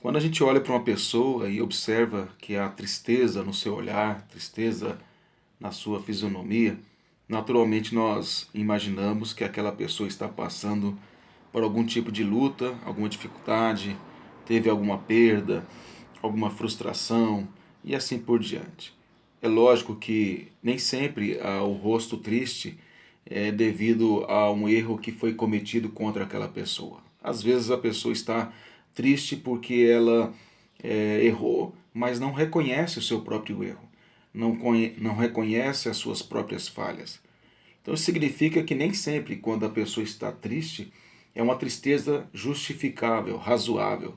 Quando a gente olha para uma pessoa e observa que há tristeza no seu olhar, tristeza na sua fisionomia, naturalmente nós imaginamos que aquela pessoa está passando por algum tipo de luta, alguma dificuldade, teve alguma perda, alguma frustração e assim por diante. É lógico que nem sempre o rosto triste é devido a um erro que foi cometido contra aquela pessoa. Às vezes a pessoa está triste porque ela errou, mas não reconhece o seu próprio erro, não reconhece as suas próprias falhas. Então isso significa que nem sempre quando a pessoa está triste é uma tristeza justificável, razoável.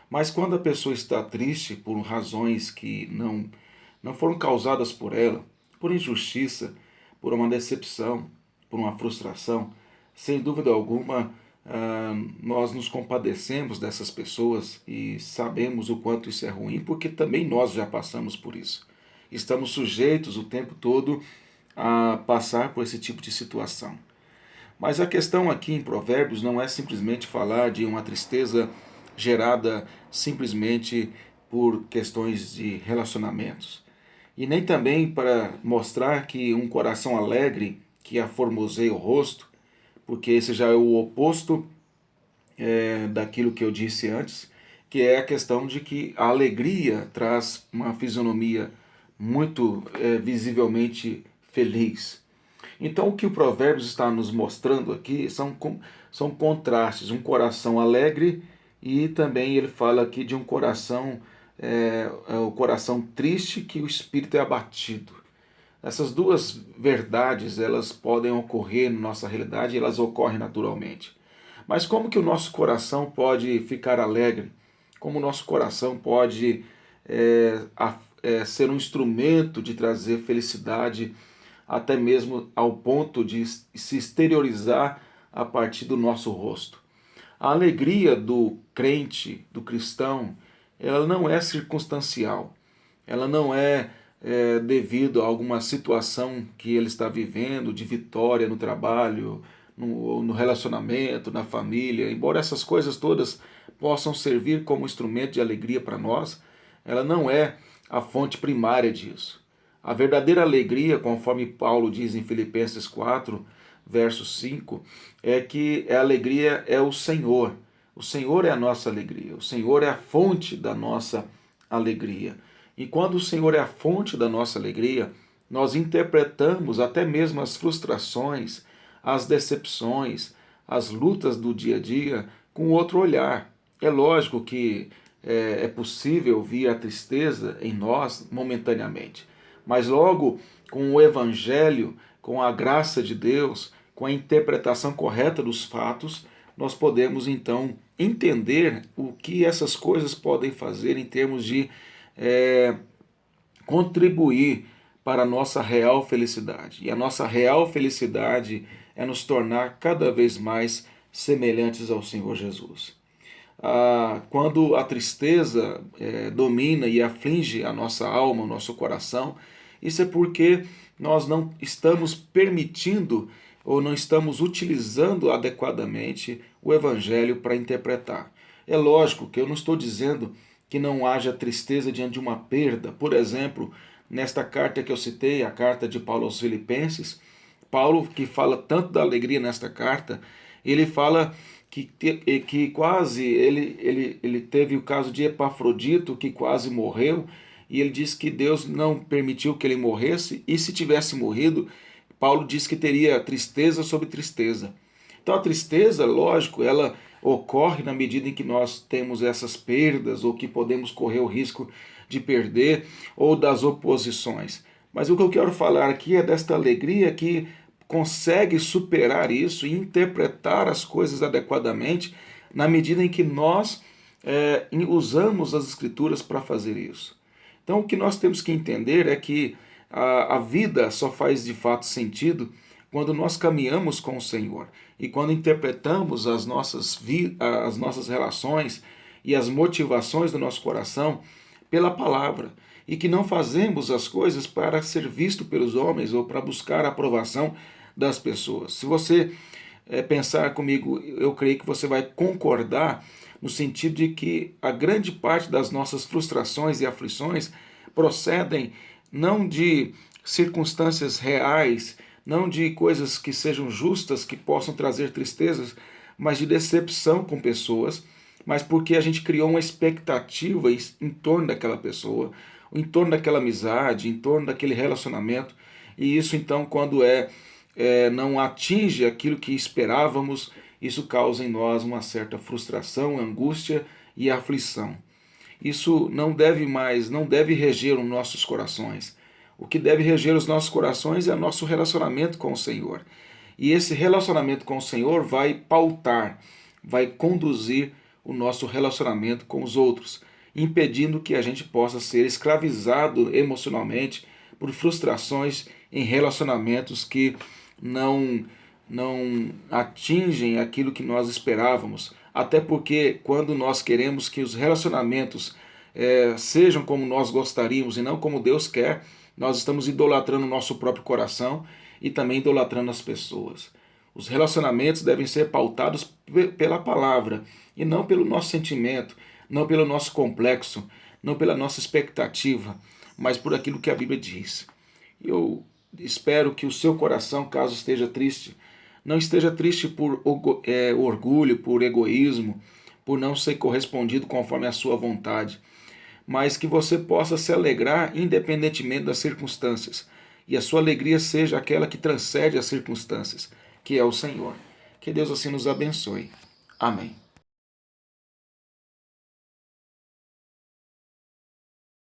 Mas quando a pessoa está triste por razões que não foram causadas por ela, por injustiça, por uma decepção, por uma frustração, sem dúvida alguma, nós nos compadecemos dessas pessoas e sabemos o quanto isso é ruim, porque também nós já passamos por isso. Estamos sujeitos o tempo todo a passar por esse tipo de situação. Mas a questão aqui em Provérbios não é simplesmente falar de uma tristeza gerada simplesmente por questões de relacionamentos. E nem também para mostrar que um coração alegre que aformoseia o rosto, porque esse já é o oposto daquilo que eu disse antes, que é a questão de que a alegria traz uma fisionomia muito visivelmente feliz. Então, o que o Provérbios está nos mostrando aqui são contrastes, um coração alegre e também ele fala aqui de um coração, o coração triste que o espírito é abatido. Essas duas verdades, elas podem ocorrer na nossa realidade, elas ocorrem naturalmente. Mas como que o nosso coração pode ficar alegre? Como o nosso coração pode ser um instrumento de trazer felicidade, até mesmo ao ponto de se exteriorizar a partir do nosso rosto? A alegria do crente, do cristão, ela não é circunstancial. Ela não é devido a alguma situação que ele está vivendo, de vitória no trabalho, no relacionamento, na família. Embora essas coisas todas possam servir como instrumento de alegria para nós, ela não é a fonte primária disso. A verdadeira alegria, conforme Paulo diz em Filipenses 4, verso 5, é que a alegria é o Senhor. O Senhor é a nossa alegria. O Senhor é a fonte da nossa alegria. E quando o Senhor é a fonte da nossa alegria, nós interpretamos até mesmo as frustrações, as decepções, as lutas do dia a dia com outro olhar. É lógico que é possível vir a tristeza em nós momentaneamente, mas logo com o Evangelho, com a graça de Deus, com a interpretação correta dos fatos, nós podemos então entender o que essas coisas podem fazer em termos de é, contribuir para a nossa real felicidade. E a nossa real felicidade é nos tornar cada vez mais semelhantes ao Senhor Jesus. Quando a tristeza domina e aflige a nossa alma, o nosso coração, isso é porque nós não estamos permitindo ou não estamos utilizando adequadamente o Evangelho para interpretar. É lógico que eu não estou dizendo que não haja tristeza diante de uma perda. Por exemplo, nesta carta que eu citei, a carta de Paulo aos Filipenses, Paulo, que fala tanto da alegria nesta carta, ele fala que quase ele teve o caso de Epafrodito, que quase morreu, e ele diz que Deus não permitiu que ele morresse, e se tivesse morrido, Paulo diz que teria tristeza sobre tristeza. Então a tristeza, lógico, ela ocorre na medida em que nós temos essas perdas ou que podemos correr o risco de perder ou das oposições. Mas o que eu quero falar aqui é desta alegria que consegue superar isso e interpretar as coisas adequadamente na medida em que nós usamos as escrituras para fazer isso. Então o que nós temos que entender é que a vida só faz de fato sentido quando nós caminhamos com o Senhor e quando interpretamos as nossas relações e as motivações do nosso coração pela palavra e que não fazemos as coisas para ser visto pelos homens ou para buscar a aprovação das pessoas. Se você pensar comigo, eu creio que você vai concordar no sentido de que a grande parte das nossas frustrações e aflições procedem não de circunstâncias reais, não de coisas que sejam justas, que possam trazer tristezas, mas de decepção com pessoas, mas porque a gente criou uma expectativa em torno daquela pessoa, em torno daquela amizade, em torno daquele relacionamento, e isso então, quando não atinge aquilo que esperávamos, isso causa em nós uma certa frustração, angústia e aflição. Isso não deve reger os nossos corações. O que deve reger os nossos corações é o nosso relacionamento com o Senhor. E esse relacionamento com o Senhor vai pautar, vai conduzir o nosso relacionamento com os outros, impedindo que a gente possa ser escravizado emocionalmente por frustrações em relacionamentos que não não atingem aquilo que nós esperávamos. Até porque quando nós queremos que os relacionamentos sejam como nós gostaríamos e não como Deus quer, nós estamos idolatrando o nosso próprio coração e também idolatrando as pessoas. Os relacionamentos devem ser pautados pela palavra e não pelo nosso sentimento, não pelo nosso complexo, não pela nossa expectativa, mas por aquilo que a Bíblia diz. Eu espero que o seu coração, caso esteja triste, não esteja triste por orgulho, por egoísmo, por não ser correspondido conforme a sua vontade, mas que você possa se alegrar independentemente das circunstâncias, e a sua alegria seja aquela que transcende as circunstâncias, que é o Senhor. Que Deus assim nos abençoe. Amém.